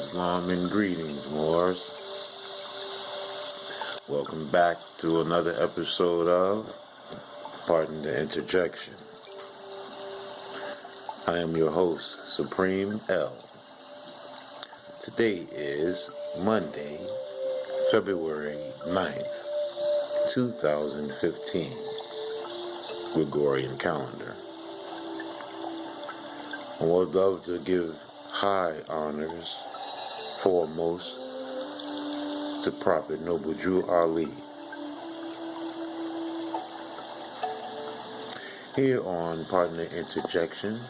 Islam and greetings, Moors. Welcome back to another episode of Pardon the Interjection. I am your host, Supreme L. Today is Monday, February 9th, 2015, Gregorian calendar. I would love to give high honors, foremost, to Prophet Noble Drew Ali. Here on Pardon the Interjection,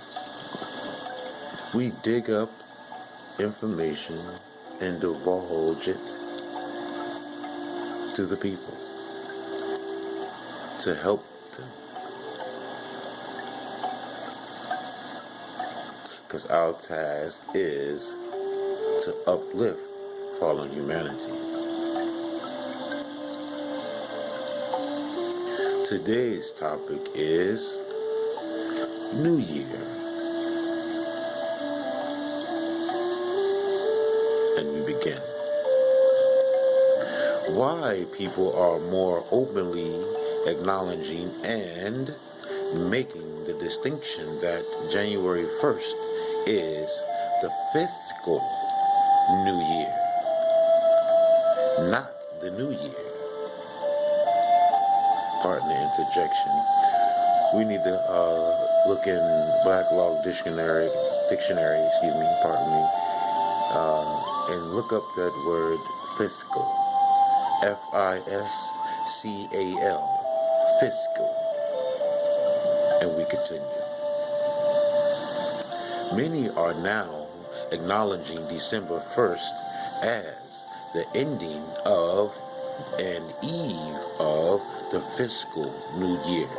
we dig up information and divulge it to the people to help them. Because our task is to uplift fallen humanity. Today's topic is New Year. And we begin. Why people are more openly acknowledging and making the distinction that January 1st is the fiscal New Year, not the New Year. Pardon the interjection. We need to look in Black Law Dictionary, and look up that word fiscal. Fiscal. Fiscal. And we continue. Many are now acknowledging December 1st as the ending of and eve of the fiscal New Year,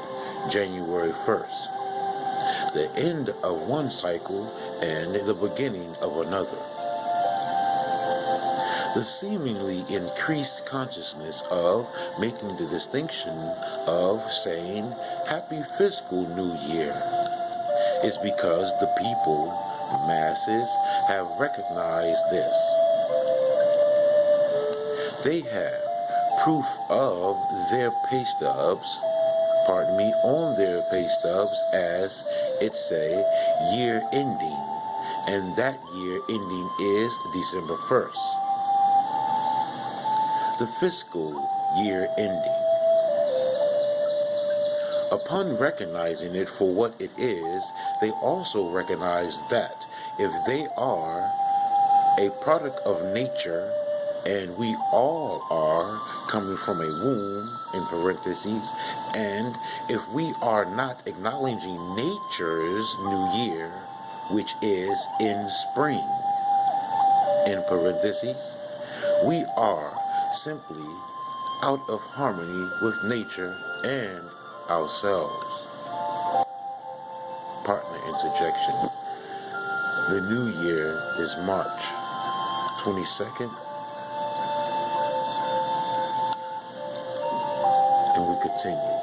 January 1st, the end of one cycle and the beginning of another. The seemingly increased consciousness of making the distinction of saying Happy Fiscal New Year is because the people, masses, have recognized this. They have proof of their pay stubs, on their pay stubs as it say year ending, and that year ending is December 1st. The fiscal year ending. Upon recognizing it for what it is, they also recognize that if they are a product of nature, and we all are coming from a womb, in parentheses, and if we are not acknowledging nature's new year, which is in spring, in parentheses, we are simply out of harmony with nature and ourselves. Partner interjection. The new year is March 22nd. And we continue.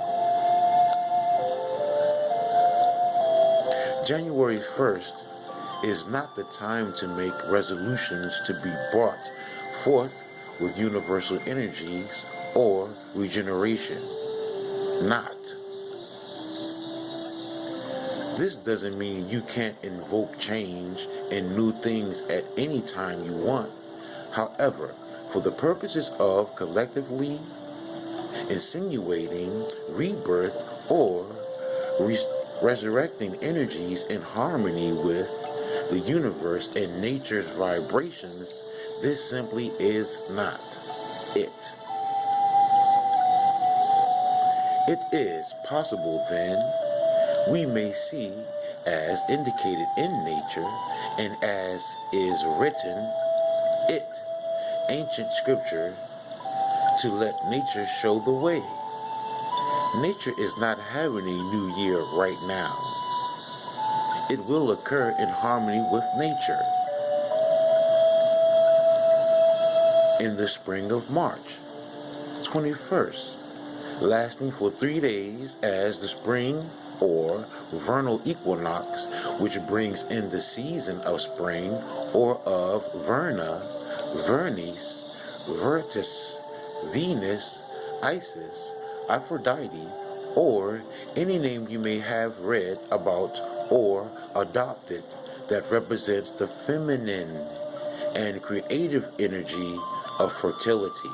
January 1st is not the time to make resolutions to be brought forth with universal energies or regeneration. Not. This doesn't mean you can't invoke change and new things at any time you want. However, for the purposes of collectively insinuating rebirth or resurrecting energies in harmony with the universe and nature's vibrations, this simply is not it. It is possible then we may see as indicated in nature and as is written it, ancient scripture, to let nature show the way. Nature is not having a new year right now. It will occur in harmony with nature in the spring of March 21st, lasting for 3 days as the spring or vernal equinox which brings in the season of spring, or of Verna, Vernis, Virtus, Venus, Isis, Aphrodite, or any name you may have read about or adopted that represents the feminine and creative energy of fertility.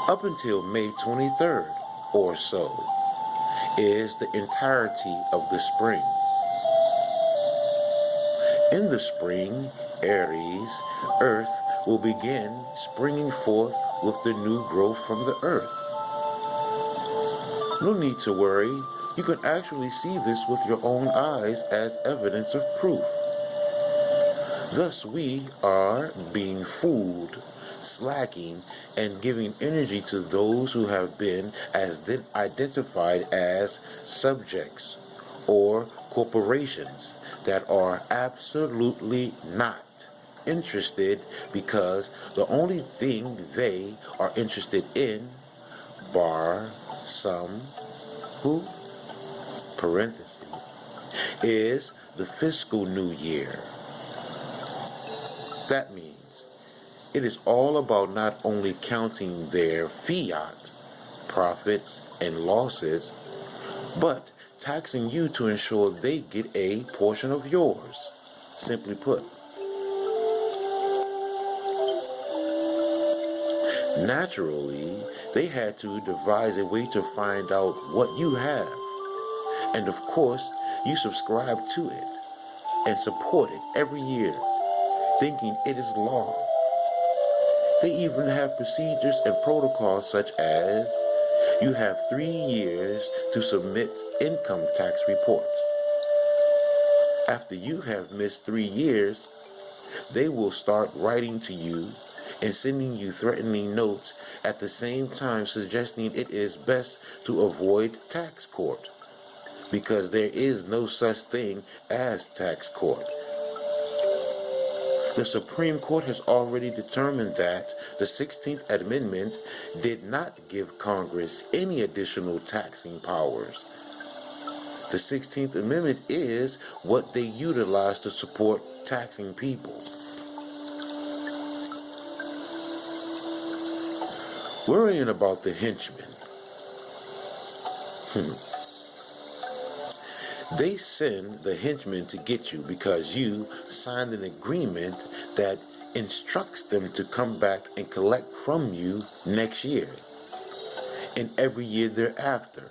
Up until May 23rd or so is the entirety of the spring. In the spring, Aries, Earth will begin springing forth with the new growth from the earth. No need to worry, you can actually see this with your own eyes as evidence of proof. Thus we are being fooled, slacking, and giving energy to those who have been identified as subjects or corporations that are absolutely not interested, because the only thing they are interested in, bar some who, parentheses, is the fiscal new year. That means it is all about not only counting their fiat, profits, and losses, but taxing you to ensure they get a portion of yours. Simply put, naturally, they had to devise a way to find out what you have. And of course, you subscribe to it and support it every year, thinking it is law. They even have procedures and protocols such as you have 3 years to submit income tax reports. After you have missed 3 years, they will start writing to you and sending you threatening notes, at the same time suggesting it is best to avoid tax court, because there is no such thing as tax court. The Supreme Court has already determined that the 16th Amendment did not give Congress any additional taxing powers. The 16th Amendment is what they utilize to support taxing people. Worrying about the henchmen. They send the henchmen to get you because you signed an agreement that instructs them to come back and collect from you next year and every year thereafter.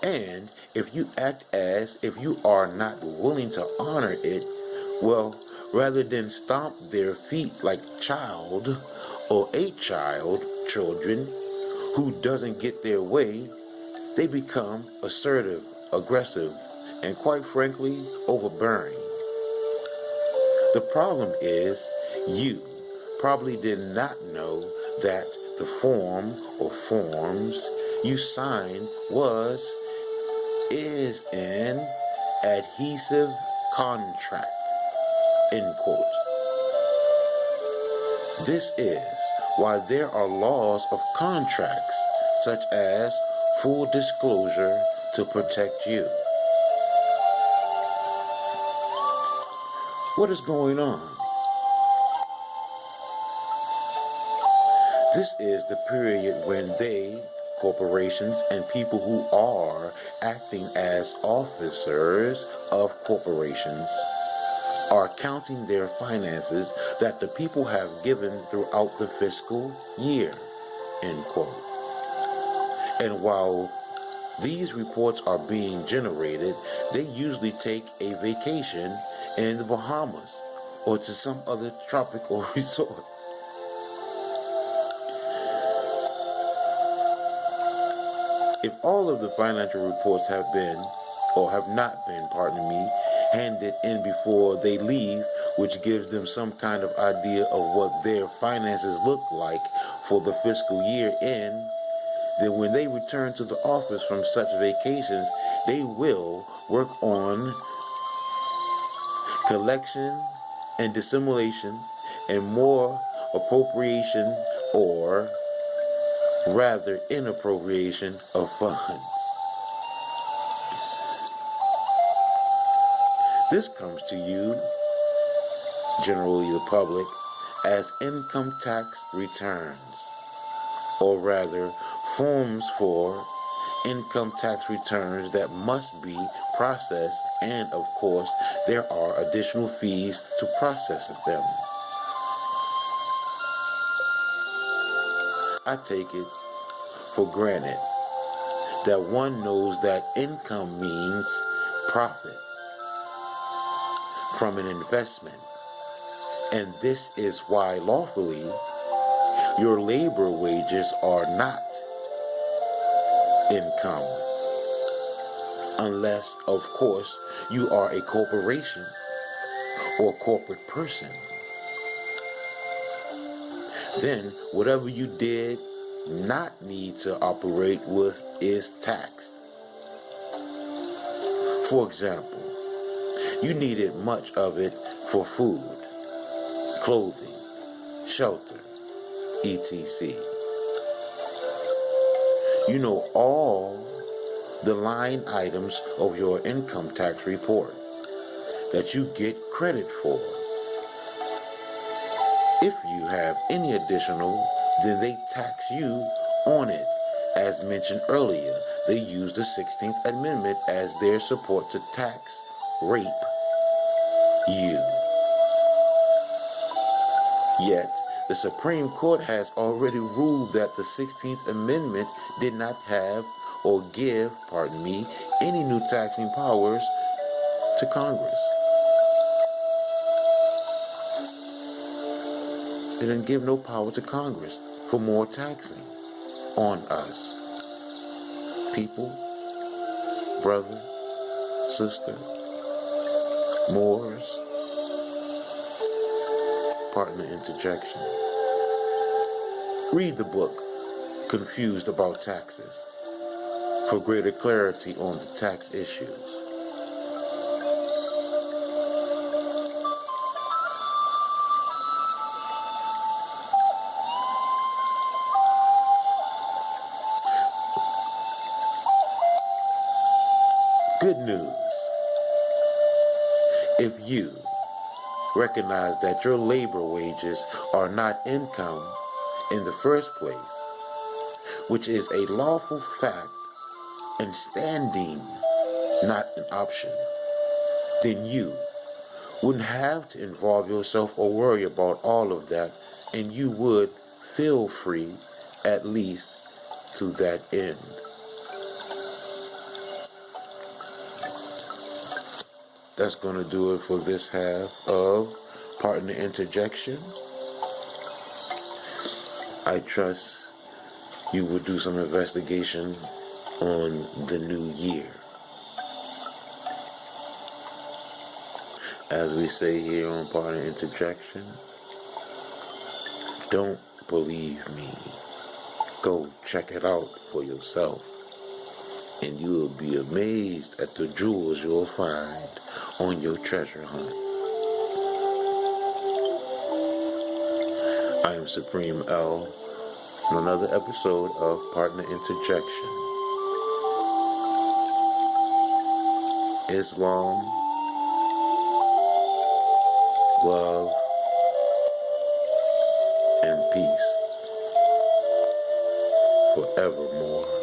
And if you act as if you are not willing to honor it, well, rather than stomp their feet like child or children who doesn't get their way, they become assertive, aggressive, and quite frankly, overbearing. The problem is, you probably did not know that the form or forms you signed is an adhesive contract, end quote. This is why there are laws of contracts, such as full disclosure to protect you. What is going on? This is the period when they, corporations, and people who are acting as officers of corporations are counting their finances that the people have given throughout the fiscal year, end quote. And while these reports are being generated, they usually take a vacation in the Bahamas or to some other tropical resort. If all of the financial reports have been, or have not been, handed in before they leave, which gives them some kind of idea of what their finances look like for the fiscal year end, then when they return to the office from such vacations, they will work on collection and dissimulation and more appropriation, or rather inappropriation, of funds. This comes to you, generally the public, as income tax returns, or rather, forms for income tax returns that must be processed, and of course, there are additional fees to process them. I take it for granted that one knows that income means profit from an investment, and this is why lawfully your labor wages are not income, unless, of course, you are a corporation or corporate person. Then whatever you did not need to operate with is taxed. For example, you needed much of it for food, clothing, shelter, etc. You know all the line items of your income tax report that you get credit for. If you have any additional, then they tax you on it. As mentioned earlier, they use the 16th Amendment as their support to tax, rape you. Yet, the Supreme Court has already ruled that the 16th Amendment did not have or give, any new taxing powers to Congress. It didn't give no power to Congress for more taxing on us. People, brother, sister, Moors, partner interjection. Read the book, Confused About Taxes, for greater clarity on the tax issues. Good news. If you recognize that your labor wages are not income in the first place, which is a lawful fact and standing, not an option, then you wouldn't have to involve yourself or worry about all of that, and you would feel free, at least to that end. That's going to do it for this half of Partner Interjection. I trust you will do some investigation on the new year. As we say here on Partner Interjection, don't believe me. Go check it out for yourself, and you will be amazed at the jewels you'll find on your treasure hunt. I am Supreme L on another episode of Partner Interjection. Islam, love, and peace forevermore.